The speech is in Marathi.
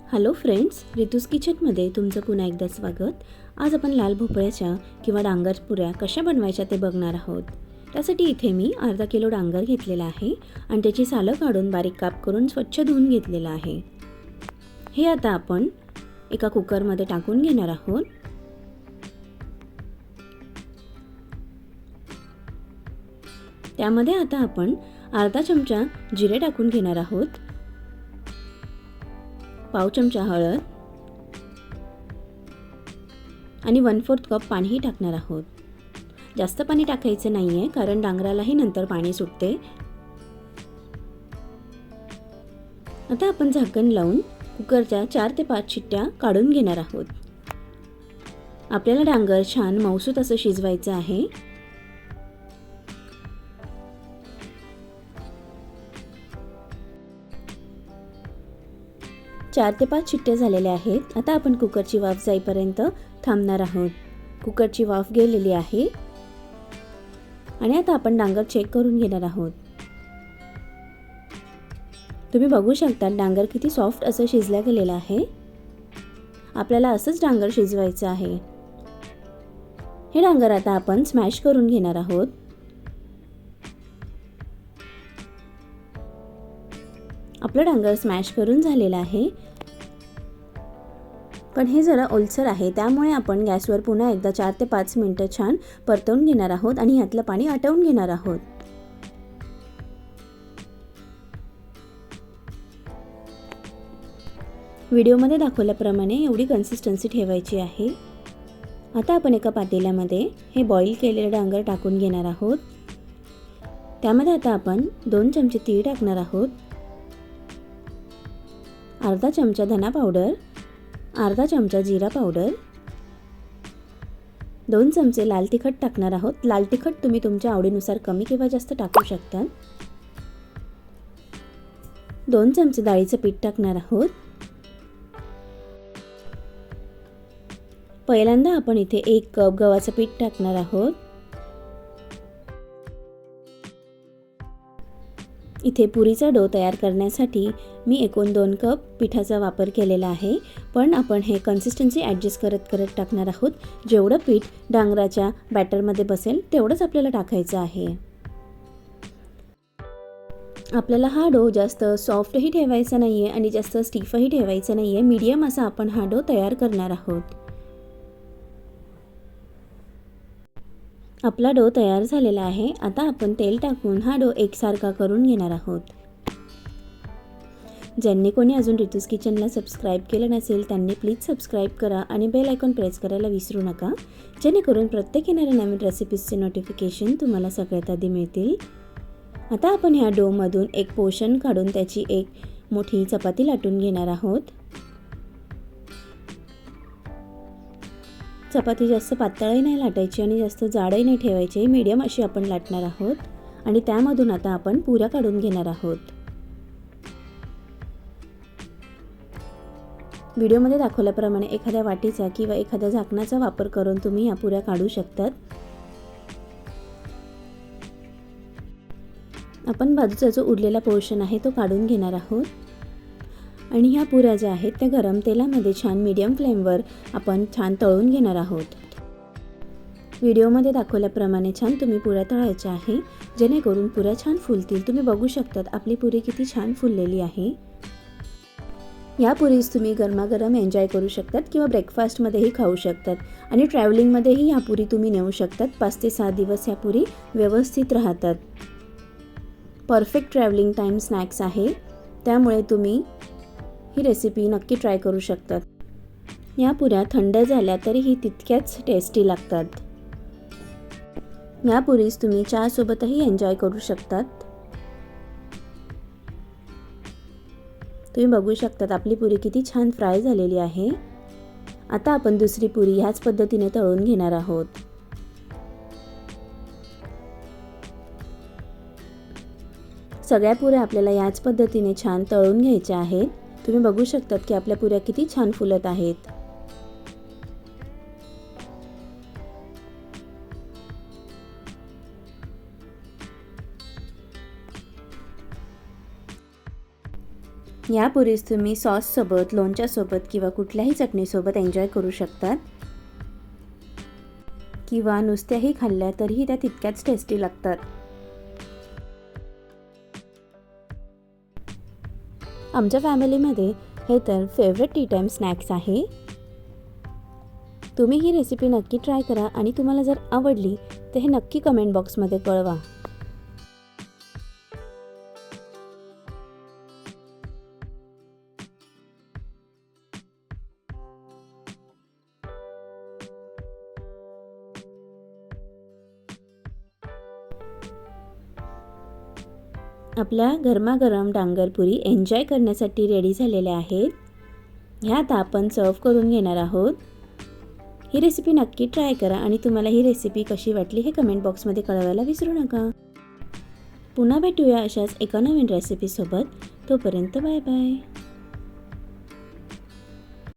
हॅलो फ्रेंड्स, रितूज किचनमध्ये तुमचं पुन्हा एकदा स्वागत. आज आपण लाल भोपळ्याच्या किंवा डांगर पुऱ्या कशा बनवायच्या ते बघणार आहोत. त्यासाठी इथे मी अर्धा किलो डांगर घेतलेला आहे आणि त्याची सालं काढून बारीक काप करून स्वच्छ धुवून घेतलेला आहे. हे आता आपण एका कुकरमध्ये टाकून घेणार आहोत. त्यामध्ये आता आपण अर्धा चमचा जिरे टाकून घेणार आहोत, पाव चमचा हळद आणि 1/4 कप पाणीही टाकणार आहोत. जास्त पाणी टाकायचं नाहीये कारण डांगरालाही नंतर पाणी सुटते. आता आपण झाकण लावून कुकरच्या 4 ते 5 शिट्ट्या काढून घेणार आहोत. आपल्याला डांगर छान मऊसूत असं शिजवायचं आहे. चार ते 5 शिट्ट्या झालेल्या आहेत. आता आपण कुकरची वाफ जाईपर्यंत थांबणार आहोत. कुकरची वाफ गेलेली आहे आणि आता आपण डांगर चेक करून घेणार आहोत. तुम्ही बघू शकता डांगर किती सॉफ्ट असं शिजल्या गेलेलं आहे. आपल्याला असंच डांगर शिजवायचं आहे. हे डांगर आता आपण स्मॅश करून घेणार आहोत. आपलं डांगर स्मॅश करून झालेलं आहे, पण हे जरा ओलसर आहे, त्यामुळे आपण गॅसवर पुन्हा एकदा 4 ते 5 मिनिटं छान परतवून घेणार आहोत आणि यातलं पाणी आटवून घेणार आहोत. व्हिडिओमध्ये दाखवल्याप्रमाणे एवढी कन्सिस्टन्सी ठेवायची आहे. आता आपण एका पातेल्यामध्ये हे बॉईल केलेलं डांगर टाकून घेणार आहोत. त्यामध्ये आता आपण 2 चमचे तीळ टाकणार आहोत, अर्धा चमचा धना पावडर, अर्धा चमचा जिरा पावडर, 2 चमचे लाल तिखट टाकणार आहोत. लाल तिखट तुम्ही तुमच्या आवडीनुसार कमी किंवा जास्त टाकू शकता. 2 चमचे डाळीचं पीठ टाकणार आहोत. पहिल्यांदा आपण इथे 1 कप गव्हाचं पीठ टाकणार आहोत. इथे पुरीचा डो तयार करण्यासाठी मी एकूण 2 कप पिठाचा वापर केलेला आहे, पण आपण हे कन्सिस्टन्सी ॲडजस्ट करत टाकणार आहोत. जेवढं पीठ डांगराच्या बॅटरमध्ये बसेल तेवढंच आपल्याला टाकायचं आहे. आपल्याला हा डो जास्त सॉफ्टही ठेवायचा नाही आहे आणि जास्त स्टिफही ठेवायचा नाही आहे. मीडियम असा आपण हा डो तयार करणार आहोत. आपला डो तयार झालेला आहे. आता आपण तेल टाकून हा डो एकसारखा करून घेणार आहोत. ज्यांनी कोणी अजून रितूज किचनला सबस्क्राईब केलं नसेल त्यांनी प्लीज सबस्क्राईब करा आणि बेल आयकॉन प्रेस करायला विसरू नका, जेणेकरून प्रत्येक येणाऱ्या नवीन रेसिपीजचे नोटिफिकेशन तुम्हाला सगळ्यात आधी मिळतील. आता आपण ह्या डोमधून एक पोर्शन काढून त्याची एक मोठी चपाती लाटून घेणार आहोत. चपाती जास्त पातळही नाही लाटायची आणि जास्त जाडही नाही ठेवायची, मीडियम अशी आपण लाटणार आहोत आणि त्यामधून आता आपण पुऱ्या काढून घेणार आहोत. व्हिडिओमध्ये दाखवल्याप्रमाणे एखाद्या वाटीचा किंवा एखाद्या झाकणाचा वापर करून तुम्ही या पुऱ्या काढू शकतात. आपण बाजूचा जो उरलेला पोर्शन आहे तो काढून घेणार आहोत आणि ह्या पुऱ्या ज्या आहेत त्या गरम तेलामध्ये छान मीडियम फ्लेमवर आपण छान तळून घेणार आहोत. व्हिडिओमध्ये दाखवल्याप्रमाणे छान तुम्ही पुऱ्या तळायच्या आहे, जेणेकरून पुऱ्या छान फुलतील. तुम्ही बघू शकतात आपली पुरी किती छान फुललेली आहे. या पुरीज तुम्ही गरमागरम एन्जॉय करू शकतात किंवा ब्रेकफास्टमध्येही खाऊ शकतात आणि ट्रॅव्हलिंगमध्येही ह्या पुरी तुम्ही नेऊ शकतात. 5 ते 6 दिवस ह्या पुरी व्यवस्थित राहतात. परफेक्ट ट्रॅव्हलिंग टाईम स्नॅक्स आहे, त्यामुळे तुम्ही ही रेसिपी नक्की ट्राय करू शकतात. या पुऱ्या थंड झाल्या तरीही तितक्याच टेस्टी लागतात. या पुरीज तुम्ही चहासोबतही एन्जॉय करू शकतात. तुम्ही बघू शकतात आपली पुरी किती छान फ्राय झालेली आहे. आता आपण दुसरी पुरी ह्याच पद्धतीने तळून घेणार आहोत. सगळ्या पुऱ्या आपल्याला याच पद्धतीने छान तळून घ्यायच्या आहेत. तुम्ही बघू शकतात की आपल्या पुऱ्या किती छान फुलत आहेत. या पुरीस तुम्ही सॉससोबत, लोणच्यासोबत किंवा कुठल्याही चटणीसोबत एन्जॉय करू शकतात किंवा नुसत्याही खाल्ल्या तरीही त्या तितक्याच टेस्टी लागतात. आमच्या फॅमिलीमध्ये हे तर फेवरेट टी टाईम स्नॅक्स आहे. तुम्ही ही रेसिपी नक्की ट्राय करा आणि तुम्हाला जर आवडली तर हे नक्की कमेंट बॉक्समध्ये कळवा. आपल्या गरमागरम डांगरपुरी एन्जॉय करण्यासाठी रेडी झालेल्या आहेत. ह्या आता आपण सर्व करून घेणार आहोत. ही रेसिपी नक्की ट्राय करा आणि तुम्हाला ही रेसिपी कशी वाटली हे कमेंट बॉक्समध्ये कळवायला विसरू नका. पुन्हा भेटूया अशाच एका नवीन रेसिपीसोबत. तोपर्यंत बाय बाय.